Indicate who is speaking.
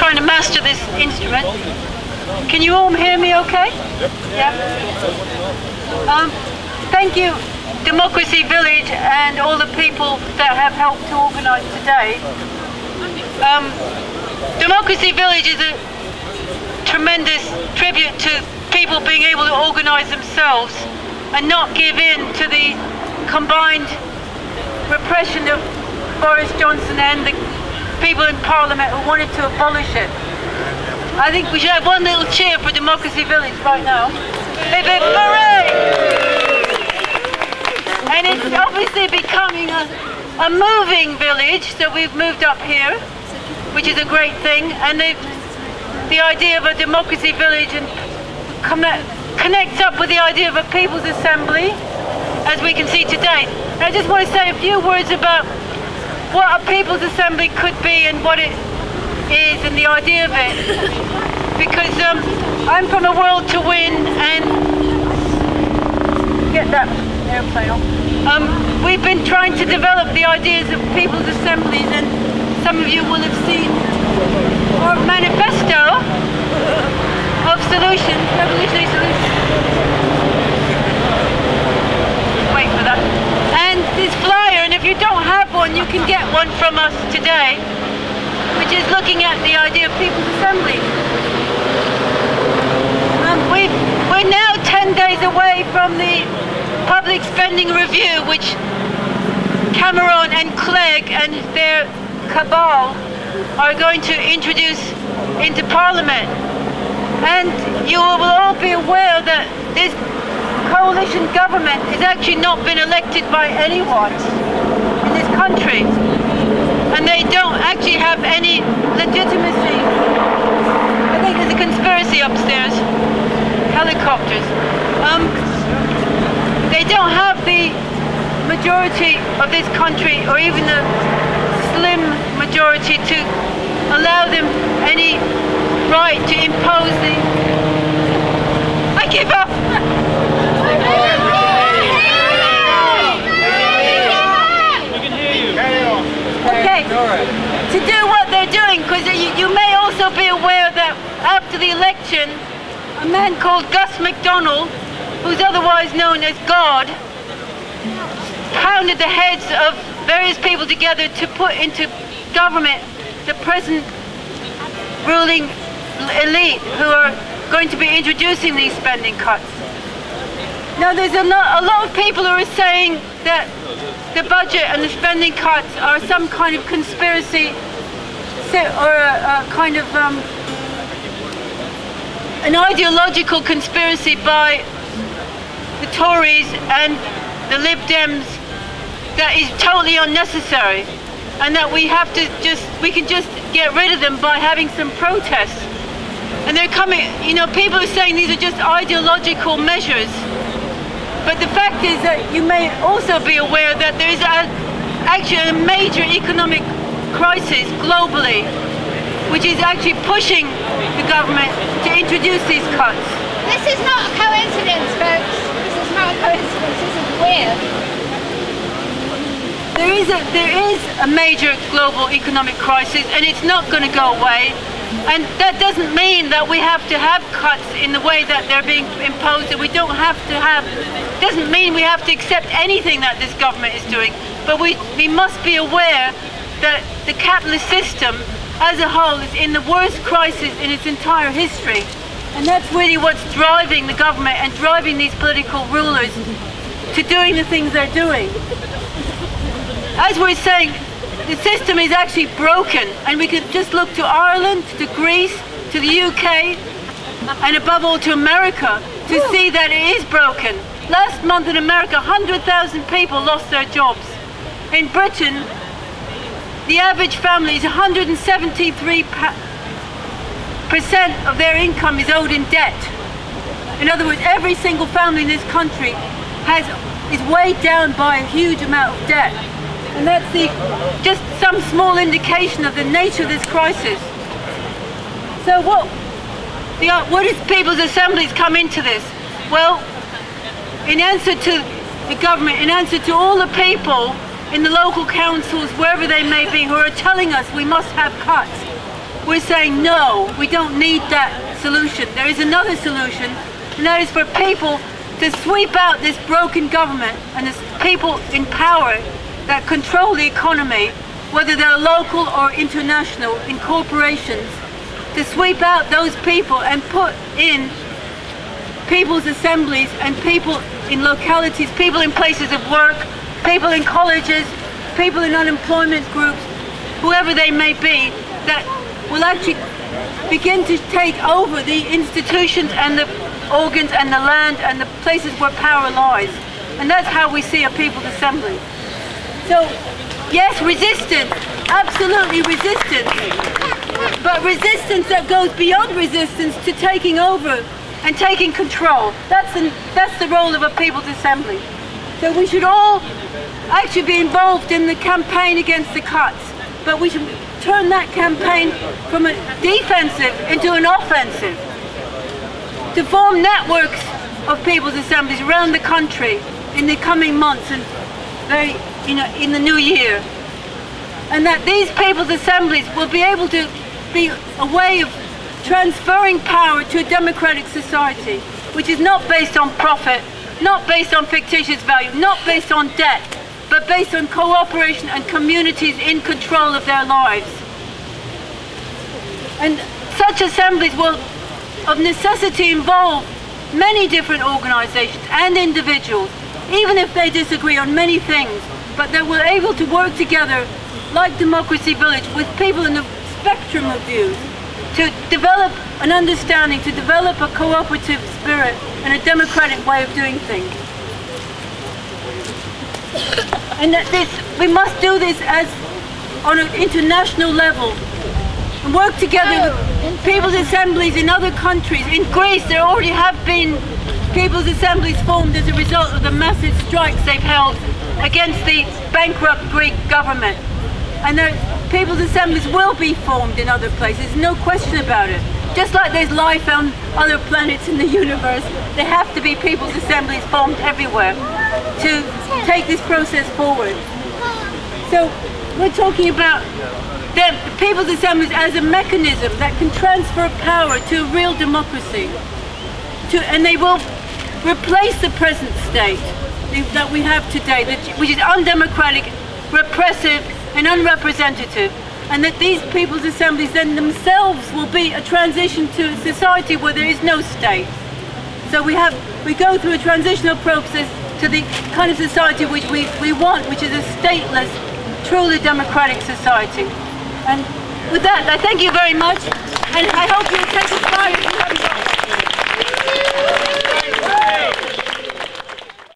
Speaker 1: trying to master this instrument. Can you all hear me okay? Yep. Yeah. Thank you, Democracy Village, and all the people that have helped to organize today. Democracy Village is a tremendous tribute to people being able to organize themselves and not give in to the combined repression of Boris Johnson and the people in Parliament who wanted to abolish it. I think we should have one little cheer for Democracy Village right now. Hip hip hooray! And it's obviously becoming a moving village, so we've moved up here, which is a great thing. And the idea of a democracy village and connects up with the idea of a people's assembly, as we can see today. And I just want to say a few words about what a people's assembly could be and what it is and the idea of it. Because I'm from a world to win, and get that airplane off. We've been trying to develop the ideas of people's assemblies, and some of you will have seen our manifesto of solutions, revolutionary solutions. Wait for that. And this flyer, and if you don't have one, you can get one from us today, which is looking at the idea of people's assembly. We're now 10 days away from the public spending review, which Cameron and Clegg and their cabal are going to introduce into Parliament. And you will all be aware that this coalition government has actually not been elected by anyone in this country. And they don't actually have any legitimacy. I think there's a conspiracy upstairs. Helicopters. They don't have the majority of this country, or even a slim majority, to allow them any right to impose the... I give up!
Speaker 2: We can hear you.
Speaker 1: Okay, to do what they're doing, because you may also be aware that after the election, a man called Gus MacDonald, who's otherwise known as God, pounded the heads of various people together to put into government the present ruling elite who are going to be introducing these spending cuts. Now there's a lot of people who are saying that the budget and the spending cuts are some kind of conspiracy or a kind of an ideological conspiracy by the Tories and the Lib Dems that is totally unnecessary, and that we can just get rid of them by having some protests. And they're coming, you know, people are saying these are just ideological measures. But the fact is that you may also be aware that there is actually a major economic crisis globally, which is actually pushing the government to introduce these cuts.
Speaker 3: This is not a coincidence, folks. This is not a coincidence. This is weird.
Speaker 1: There is a major global economic crisis, and it's not going to go away. And that doesn't mean that we have to have cuts in the way that they're being imposed, and we don't have to have, doesn't mean we have to accept anything that this government is doing. But we must be aware that the capitalist system as a whole is in the worst crisis in its entire history. And that's really what's driving the government and driving these political rulers to doing the things they're doing. As we're saying, the system is actually broken, and we could just look to Ireland, to Greece, to the UK, and above all to America to see that it is broken. Last month in America, 100,000 people lost their jobs. In Britain, the average family is 173% of their income is owed in debt. In other words, every single family in this country is weighed down by a huge amount of debt. And that's just some small indication of the nature of this crisis. So what does people's assemblies come into this? Well, in answer to the government, in answer to all the people in the local councils, wherever they may be, who are telling us we must have cuts, we're saying no, we don't need that solution. There is another solution, and that is for people to sweep out this broken government and the people in power that control the economy, whether they're local or international, in corporations, to sweep out those people and put in people's assemblies and people in localities, people in places of work, people in colleges, people in unemployment groups, whoever they may be, that will actually begin to take over the institutions and the organs and the land and the places where power lies. And that's how we see a people's assembly. So, yes, resistance, absolutely resistance, but resistance that goes beyond resistance to taking over and taking control. That's the role of a people's assembly. So we should all actually be involved in the campaign against the cuts, but we should turn that campaign from a defensive into an offensive, to form networks of people's assemblies around the country in the coming months and in the new year, and that these people's assemblies will be able to be a way of transferring power to a democratic society, which is not based on profit, not based on fictitious value, not based on debt, but based on cooperation and communities in control of their lives. And such assemblies will, of necessity, involve many different organizations and individuals, even if they disagree on many things, but they were able to work together like Democracy Village with people in the spectrum of views to develop an understanding, to develop a cooperative spirit and a democratic way of doing things. And that we must do this on an international level and work together with people's assemblies in other countries. In Greece, there already have been people's assemblies formed as a result of the massive strikes they've held against the bankrupt Greek government. And people's assemblies will be formed in other places, no question about it. Just like there's life on other planets in the universe, there have to be people's assemblies formed everywhere to take this process forward. So we're talking about the people's assemblies as a mechanism that can transfer power to a real democracy. And they will replace the present state that we have today, which is undemocratic, repressive, and unrepresentative, and that these people's assemblies then themselves will be a transition to a society where there is no state. So we go through a transitional process to the kind of society which we want, which is a stateless, truly democratic society. And with that, I thank you very much, and I hope you'll take us far.